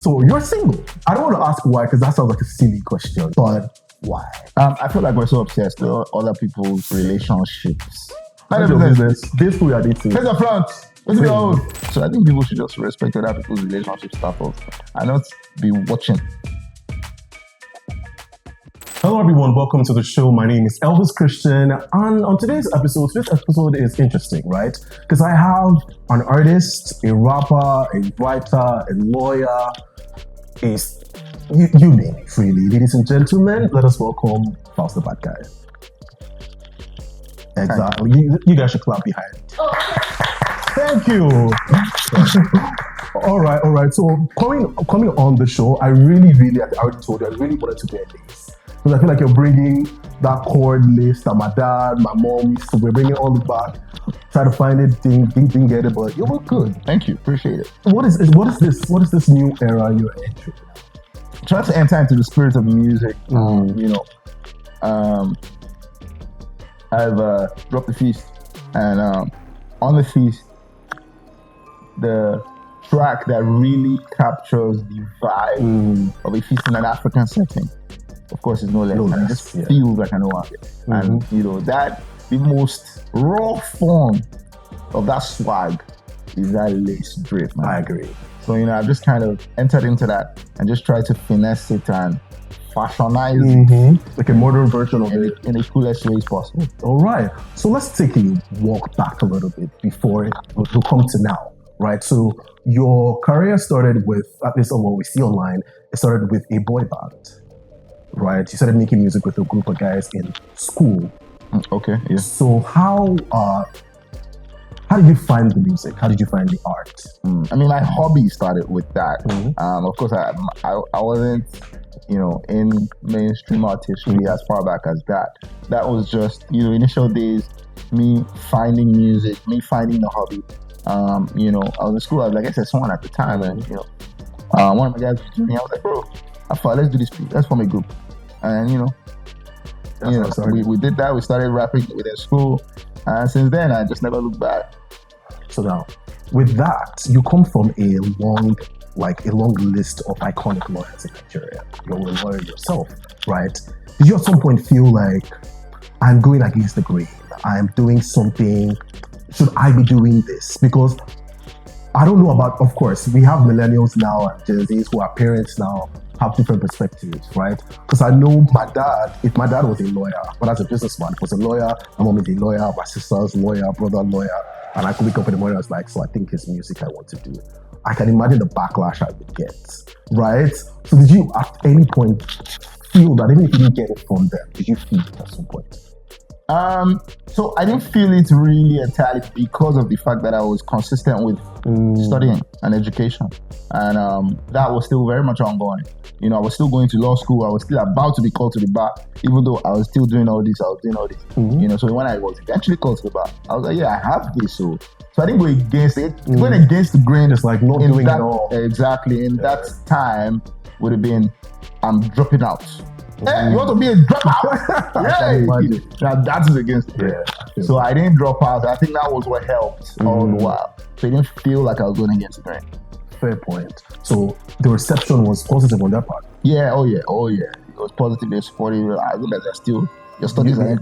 So you're single. I don't want to ask why, because that sounds like a silly question, but why? I feel like we're so obsessed with other people's relationships. None of your business. This who you are dating. Here's a front. Let's go. So I think people should just respect other people's relationship status and not be watching. Hello everyone, welcome to the show. My name is Elvis Christian, and on today's episode is interesting, right? Because I have an artist, a rapper, a writer, a lawyer, you name it, really. Ladies and gentlemen, let us welcome Falz the Bad Guy. Exactly. You guys should clap behind. Thank you. All right. So coming on the show, I already told you, I really wanted to get this. Because I feel like you're bringing that chord list that my dad, my mom used to, we're bringing all the back. Try to find it, didn't get it, but you look good. Thank you, appreciate it. What is this new era you're entering? Try to enter into the spirit of music. I've dropped the feast, and on the feast, the track that really captures the vibe of a feast in an African setting, of course, is no less. And it just feels like an oasis. And that the most raw form of that swag is that lace drip, man. I agree. So I've just kind of entered into that and just tried to finesse it and fashionize it, like a modern version of it in the coolest ways possible. All right. So let's take a walk back a little bit before it will come to now, right? So your career started with, at least on what we see online, it started with a boy band. Right, you started making music with a group of guys in school. Okay, yeah. So how did you find the music? How did you find the art? I mean, my hobby started with that. Of course, I wasn't, in mainstream artistry as far back as that. That was just, initial days, me finding music, me finding the hobby. I was in school. I was like SS1 at the time, and one of my guys was doing. I was like, bro, let's do this. Let's form a group, and we did that. We started rapping within school, and since then I just never looked back. So now, with that, you come from a long list of iconic lawyers in Nigeria. You're a lawyer yourself, right? Did you at some point feel like I'm going against the grain? I'm doing something. Should I be doing this? Because I don't know about. Of course, we have millennials now and Gen Zs who are parents now. Have different perspectives, right? Because I know if my dad was a lawyer, but as a businessman, was a lawyer, my mom is a lawyer, my sister's lawyer, brother lawyer, and I could wake up in the morning, I was like, so I think it's music I want to do. I can imagine the backlash I would get, right? So did you at any point feel that, even if you didn't get it from them, did you feel it at some point? So I didn't feel it really entirely because of the fact that I was consistent with studying and education. And that was still very much ongoing. I was still going to law school. I was still about to be called to the bar, even though I was still doing all this. So when I was eventually called to the bar, I was like, yeah, I have this. So I didn't go against it. Going against the grain is like not doing it all. Exactly. In that time would have been, I'm dropping out. Hey, you want to be a dropout? Yeah, that is against it. Yeah. So I didn't drop out. I think that was what helped all the while. So it didn't feel like I was going against the grain. Fair point. So the reception was positive on that part. Yeah. Oh yeah. It was positive. They're supportive. I think that they're still your studies are it's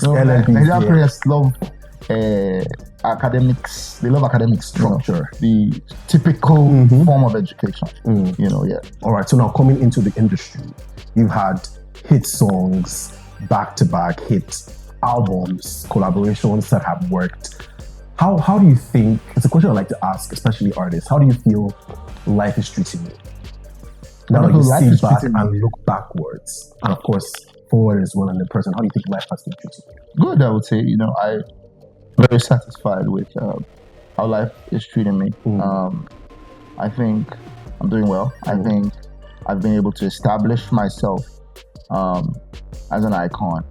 LLB. Nigerian parents love academics. They love academic structure. The typical form of education. All right. So now coming into the industry, you've had hit songs, back-to-back hit albums, collaborations that have worked. How do you think, it's a question I like to ask, especially artists, how do you feel life is treating you? Now that you see back and look backwards, and of course, forward as well in the present, how do you think life has been treating you? Good, I would say. I'm very satisfied with how life is treating me. I think I'm doing well. I think I've been able to establish myself as an icon.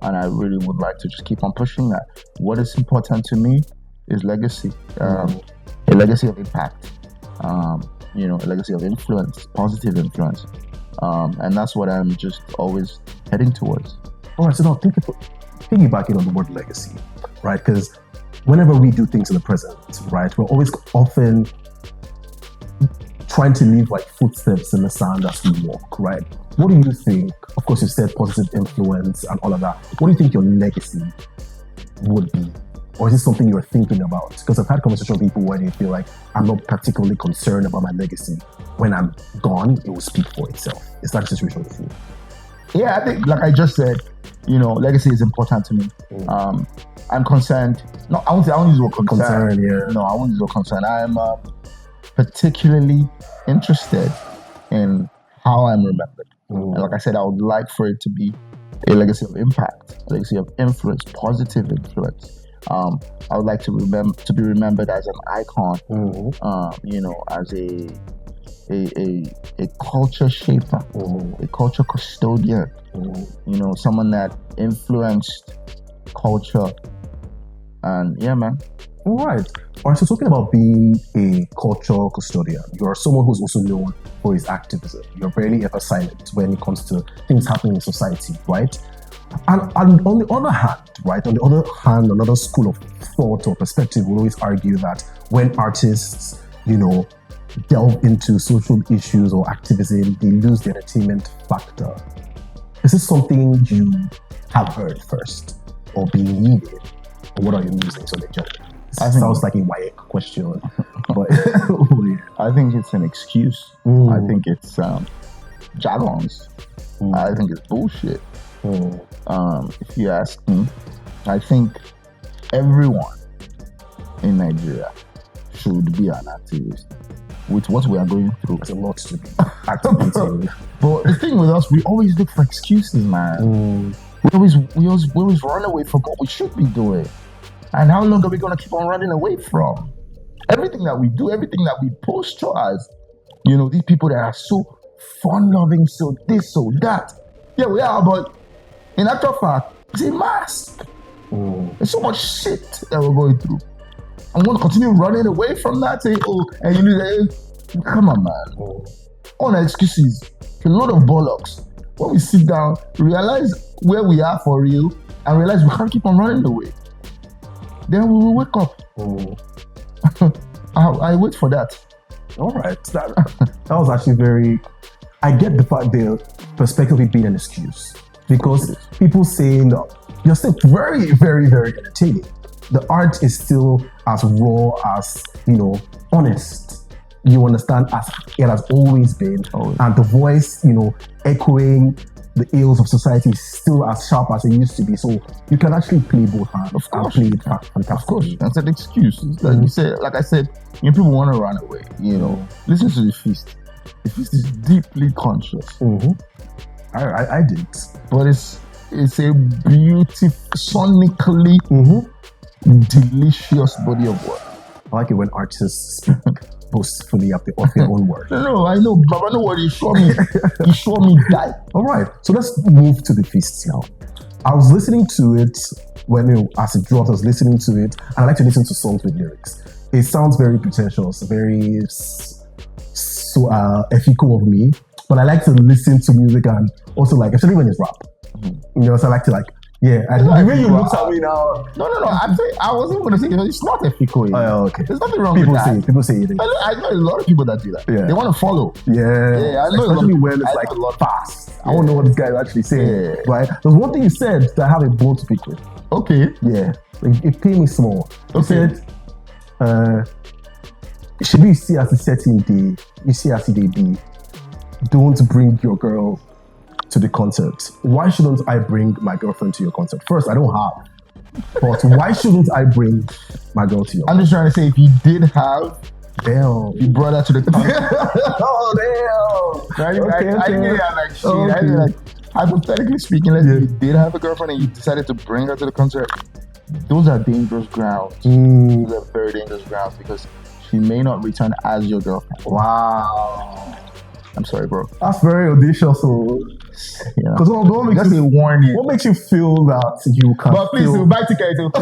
And I really would like to just keep on pushing that. What is important to me is legacy, a legacy of impact, a legacy of influence, positive influence. And that's what I'm just always heading towards. All right, so now piggybacking on the word legacy, right? Because whenever we do things in the present, right, we're always often trying to leave like footsteps in the sand as we walk, right? What do you think? Of course, you said positive influence and all of that. What do you think your legacy would be? Or is this something you're thinking about? Because I've had conversations with people where they feel like I'm not particularly concerned about my legacy. When I'm gone, it will speak for itself. Is that the situation with you? Yeah, I think, like I just said, legacy is important to me. I'm concerned. No, I won't use the word concern. Yeah. No, I won't use the word concern. I'm particularly interested in how I'm remembered. And like I said, I would like for it to be a legacy of impact, a legacy of influence, positive influence. I would like to be remembered as an icon, as a culture shaper, a culture custodian, someone that influenced culture. And yeah, man. All right. So talking about being a cultural custodian, you're someone who's also known for his activism. You're barely ever silent when it comes to things happening in society, right? And on the other hand, right, another school of thought or perspective will always argue that when artists, delve into social issues or activism, they lose the entertainment factor. Is this something you have heard first or believe in? Or what are your musings on the journey? It sounds like a WAEC question, but I think it's an excuse. I think it's jargons. I think it's bullshit. If you ask me, I think everyone in Nigeria should be an activist. With what we are going through, there's a lot to be activating. But the thing with us, we always look for excuses, man. We always run away from what we should be doing. And how long are we gonna keep on running away from? Everything that we do, everything that we posture as, these people that are so fun-loving, so this, so that. Yeah, we are, but in actual fact, it's a mask. There's so much shit that we're going through. I'm going to continue running away from that, saying, come on, man. All the excuses, a lot of bollocks. When we sit down, realize where we are for real, and realize we can't keep on running away. Then we will wake up. I wait for that. All right. That was actually very... I get the perspective of it being an excuse. Because people saying that you're still very, very, very entertaining. The art is still as raw as, honest. You understand, as it has always been. And the voice, echoing the ills of society is still as sharp as it used to be. So you can actually play both hands. Of course. And play it fantastically. Of course. That's an excuse. Like I said, people want to run away, Listen to The Feast. The Feast is deeply conscious. I did. But it's a beautiful, sonically delicious body of work. I like it when artists speak boastfully of their own work. No, I know, but I know what you show me. You show me that. All right, so let's move to The Feast now. I was listening to it as it dropped. I was listening to it, and I like to listen to songs with lyrics. It sounds very pretentious, very so ethical of me, but I like to listen to music and also especially when it's rap. So I like to the way you looked at me now. No. I wasn't going to say it's not ethical. Oh, okay. There's nothing wrong with that. People say it. I know a lot of people that do that. Yeah. They want to follow. Yeah. I know especially when it's fast. I don't know what this guy is actually saying. Right? There's one thing you said that I have a bone to pick with. Okay. Yeah. It paid me small. You Okay. said, should we see as a setting day, you see as they be, don't bring your girl to the concert. Why shouldn't I bring my girlfriend to your concert? First, I don't have. But why shouldn't I bring my girl to your concert? I'm just trying to say, if you did have, damn, you brought her to the concert. Oh, damn. I knew that shit. I knew hypothetically speaking, let's say you did have a girlfriend and you decided to bring her to the concert. Those are dangerous grounds. Those are very dangerous grounds because she may not return as your girlfriend. Wow. I'm sorry, bro. That's very audacious. Because what makes a warning. What makes you feel that you can? But please, buy tickets. But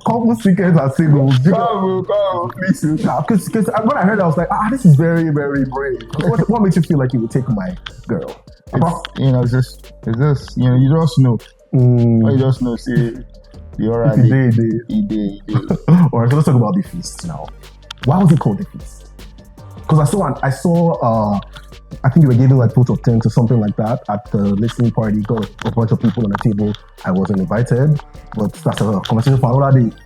couple tickets are singles. Come, please. Because when I heard that, I was like, this is very, very brave. What makes you feel like you would take my girl? It's just, you just know. You just know, see, you're right. He did. Alright, so let's talk about The Feast now. Why was it called The Feast? Because I saw I think you were giving like vote of thanks or something like that at the listening party. Got a bunch of people on the table. I wasn't invited, but that's a conversation for another day,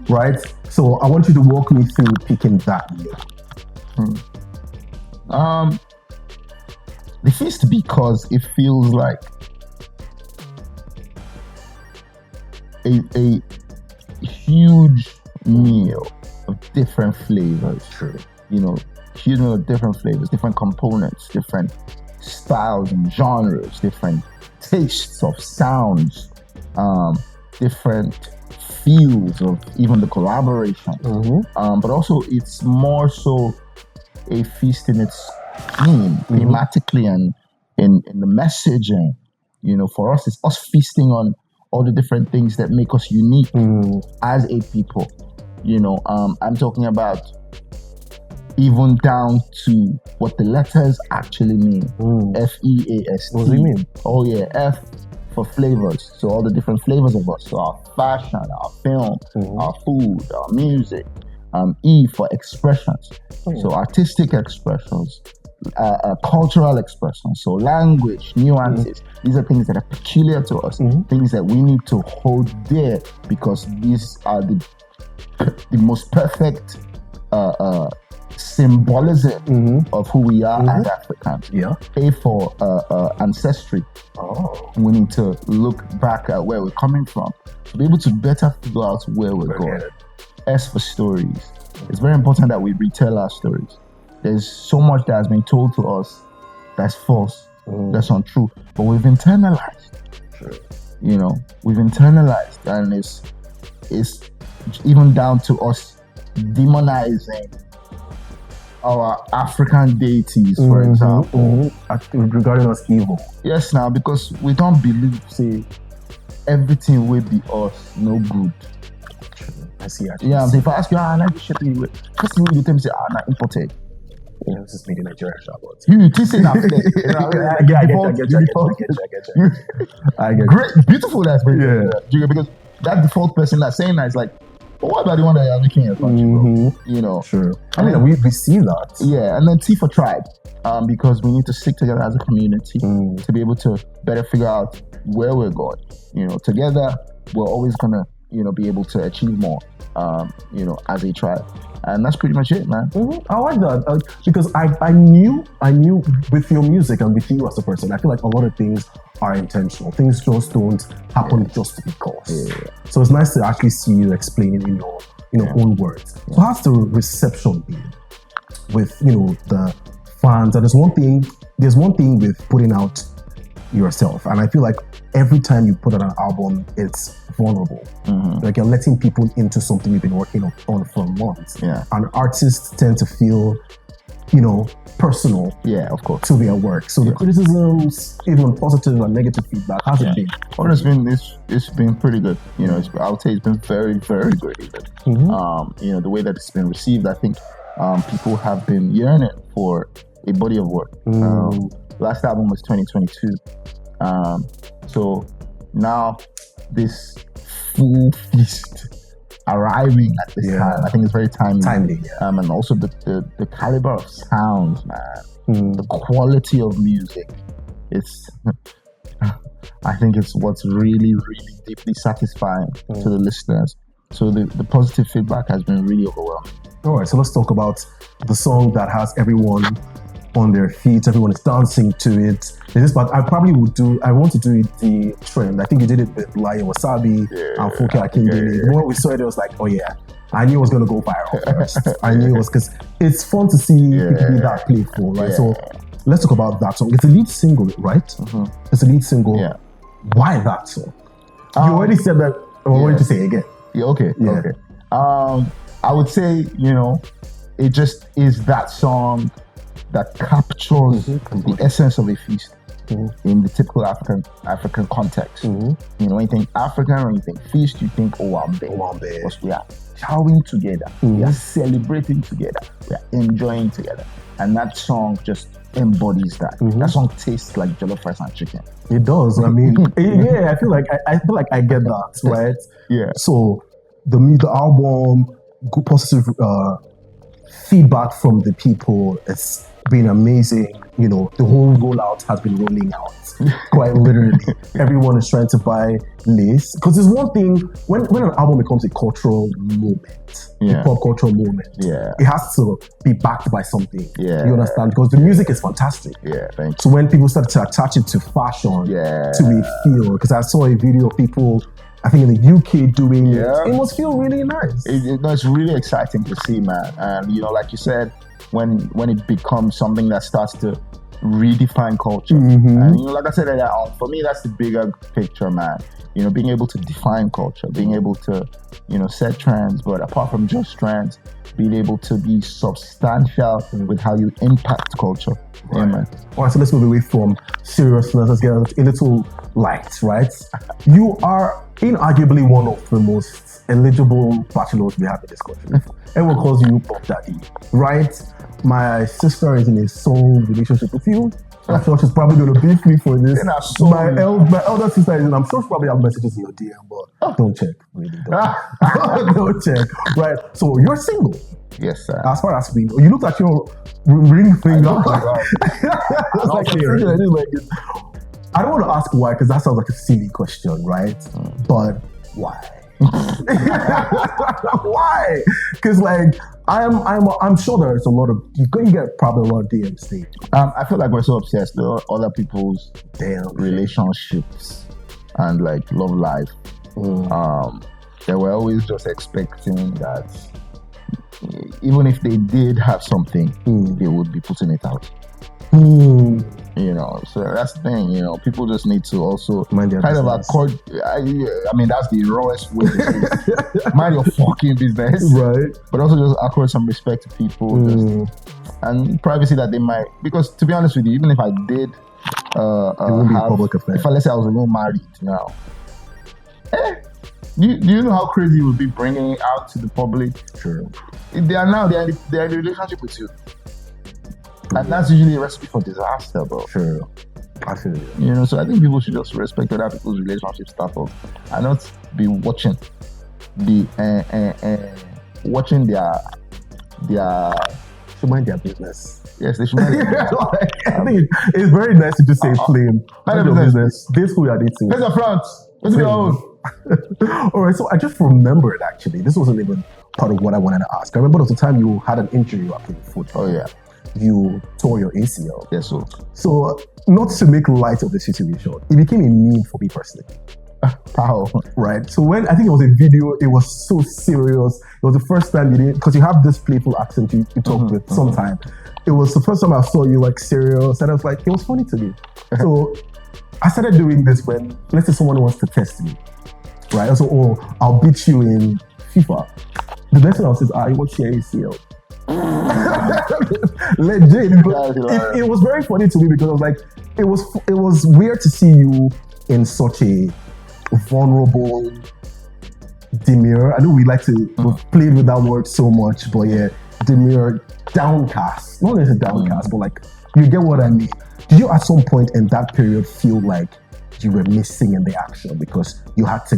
right? So I want you to walk me through picking that name. The Feast, because it feels like a huge meal of different flavors. True. You know, huge meal of different flavors, different components, different styles and genres, different tastes of sounds, different feels of even the collaboration. But also, it's more so a feast in its theme, thematically, and in the messaging. You know, for us, it's us feasting on all the different things that make us unique as a people. You know, I'm talking about even down to what the letters actually mean. F-E-A-S-T. What does it mean? Oh yeah, F for flavors. So all the different flavors of us. So our fashion, our film, our food, our music. E for expressions. So artistic expressions, cultural expressions. So language, nuances. These are things that are peculiar to us. Things that we need to hold dear, because these are the most perfect symbolism of who we are as Africans. A for ancestry. We need to look back at where we're coming from to be able to better figure out where we're going. S for stories. It's very important that we retell our stories. There's so much that has been told to us that's false, that's untrue, but we've internalized. You know, we've internalized, and it's even down to us demonizing our African deities, for example. Regarding us evil. Yes, now, because we don't believe, say, everything will be us, no good. I see. Yeah, if I ask you, I ship you. First thing you tell me, say, not imported. Yeah, this is made in Nigeria, but you say that. I get great, beautiful. That's great. Because that default person that's saying that is like, but what about the one that you're looking at? You know, sure. I mean, we see that. Yeah, and then T for tribe, because we need to stick together as a community to be able to better figure out where we're going. You know, together we're always gonna, you know, be able to achieve more. You know, as a tribe, and that's pretty much it, man. I like that because I knew with your music and with you as a person, I feel like a lot of things are intentional. Things just don't happen just because. So it's nice to actually see you explaining in your own words. So how's the reception been with the fans? And there's one thing with putting out yourself, and I feel like every time you put out an album, it's vulnerable. Like you're letting people into something you've been working on for months. And artists tend to feel, personal. Of course. To their work. So the criticisms, even positive and negative feedback, how's it been? It's been pretty good. I would say it's been very, very good. The way that it's been received, I think people have been yearning for a body of work. Last album was 2022. So now this full feast arriving at this time, I think it's very timely. And also the caliber of sounds, man. The quality of music. I think it's what's really, really deeply satisfying to the listeners. So the positive feedback has been really overwhelming. All right, so let's talk about the song that has everyone on their feet, everyone is dancing to it. But I want to do the trend. I think you did it with Lion Wasabi and Fuke Akindele. The moment we saw it, it was like, oh yeah, I knew it was going to go viral first. I knew it was, because it's fun to see people be that playful, right? So let's talk about that song. It's a lead single, right? It's a lead single. Why that song? You already said that. I wanted to say it again. Okay. I would say, it just is that song that captures the essence of a feast in the typical African context. When you think African, when you think feast, you think Owambe. Because we are chowing together, we are celebrating together, we are enjoying together. And that song just embodies that. That song tastes like jollof rice and chicken. It does. I mean, I feel like I get that, right? Yeah. So the album, good positive feedback from the people has been amazing. You know, the whole rollout has been rolling out quite literally. Everyone is trying to buy lace because there's one thing when an album becomes a cultural moment, a pop cultural moment. It has to be backed by something. You understand? Because the music is fantastic. Thank you. So when people start to attach it to fashion, to a feel, because I saw a video of people, I think in the UK doing it. It must feel really nice. It's really exciting to see, man. And you know, like you said, when it becomes something that starts to redefine culture. And you know, like I said earlier on, for me that's the bigger picture, man. You know, being able to define culture, being able to, you know, set trends, but apart from just trends, being able to be substantial with how you impact culture. Right. Man. All right, so let's move away from seriousness. Let's get a little light, right? You are inarguably one of the most eligible bachelors we have in this country. Everyone calls you Pop Daddy, right? My sister is in a soul relationship with you. I'm sure she's probably going to beef me for this. My elder sister is in, I'm sure she probably have messages in your DM, but don't check. Really, don't check. Right, so you're single. Yes, sir. As far as we know, you looked at your ring finger. I don't want to ask why, because that sounds like a silly question, right? But why? Why? Because like I'm sure there's a lot of you get probably a lot of DMs thing. I feel like we're so obsessed with other people's relationships and like love life. That we're always just expecting that even if they did have something, they would be putting it out. You know, so that's the thing. You know, people just need to also kind of accord. I mean, that's the rawest way to say it. Mind your fucking business, right? But also just accord some respect to people and privacy that they might. Because to be honest with you, even if I did, it wouldn't be a public affair. If let's say I was even married now, do you know how crazy it would be bringing it out to the public? Sure. They're in a relationship with you. And that's usually a recipe for disaster, bro. Sure. Absolutely. You know, so I think people should just respect other people's relationship status and not be watching watching their should mind their business. Yes, they should mind their business. I think it's very nice to just say plain. Mind your business. This who you are dating. There's a front. Let's be own. All right, so I just remembered actually. This wasn't even part of what I wanted to ask. I remember there was a time you had an injury after the football. Oh yeah. You tore your ACL. Yes, sir. So, not to make light of the situation, it became a meme for me personally. How? Right. So when I think it was a video, it was so serious. It was the first time you didn't, because you have this playful accent you talk with sometime. It was the first time I saw you like serious, and I was like, it was funny to me. So I started doing this when, let's say someone wants to test me, right? So, I'll beat you in FIFA. The next thing I'll say is, you want to see your ACL? Legit. It was very funny to me because I was like, it was weird to see you in such a vulnerable demure. I know we like to we've played with that word so much, but yeah, demure, downcast. Not necessarily downcast, but like you get what I mean. Did you at some point in that period feel like you were missing in the action because you had to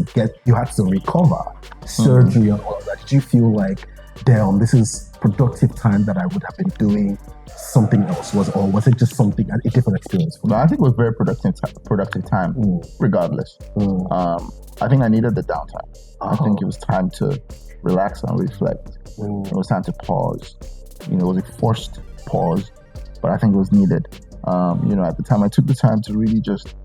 recover surgery and all of that? Did you feel like, damn, this is productive time that I would have been doing something else, or was it just something, a different experience for me? No, I think it was very productive time, regardless. I think I needed the downtime. I think it was time to relax and reflect. It was time to pause. You know, it was a forced pause, but I think it was needed. You know, at the time I took the time to really just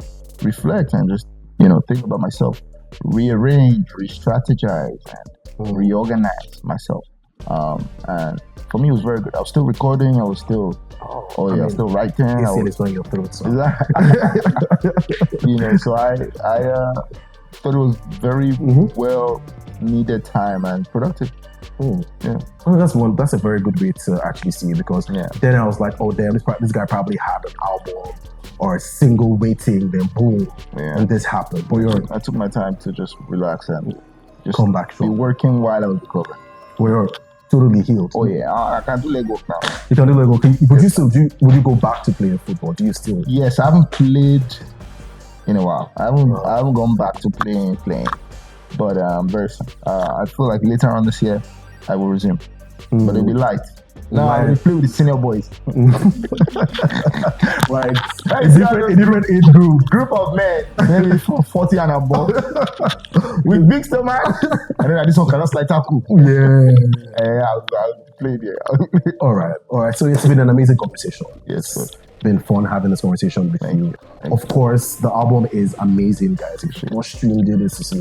reflect and just, you know, think about myself, rearrange, re-strategize, and reorganize myself. And for me, it was very good. I was still recording. I was still, I was still writing. It's on your throat. So. You know, so I thought it was very well needed time and productive. Yeah, well, that's a very good way to actually see it, because then I was like, oh damn, this guy probably had an album or a single waiting, then boom, and this happened. But I took my time to just relax and just come back. Be working while I was recovering. You're totally healed. Oh yeah, I can do leg work now. You can do leg work. Would you go back to playing football? Do you still? Yes, I haven't played in a while. I haven't gone back to playing. But very soon. I feel like later on this year I will resume. But it'll be light. Now Right. we play with the senior boys. Like Right, a different age group. Group of men, maybe from 40 and above, with big stomach. And then this one cannot slide tackle. Yeah. I'll play there. All right. So it's been an amazing conversation. Yes, sir. It's been fun having this conversation with you. Of course, the album is amazing, guys. If you've not streamed it, this is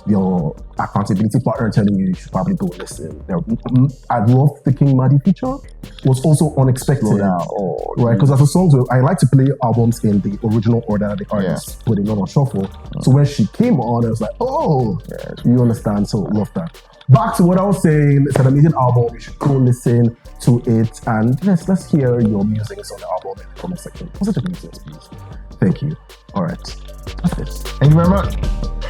your accountability partner telling you should probably go listen. I love the King Madi feature. It was also unexpected. Right, because as a song, I like to play albums in the original order that the artist put it on shuffle. So when she came on, I was like, you understand? So love that. Back to what I was saying, it's an amazing album. You should go listen to it, and let's hear your musings on the album in the comment section. Positive musings, please. Thank you. All right. That's it. Thank you very much.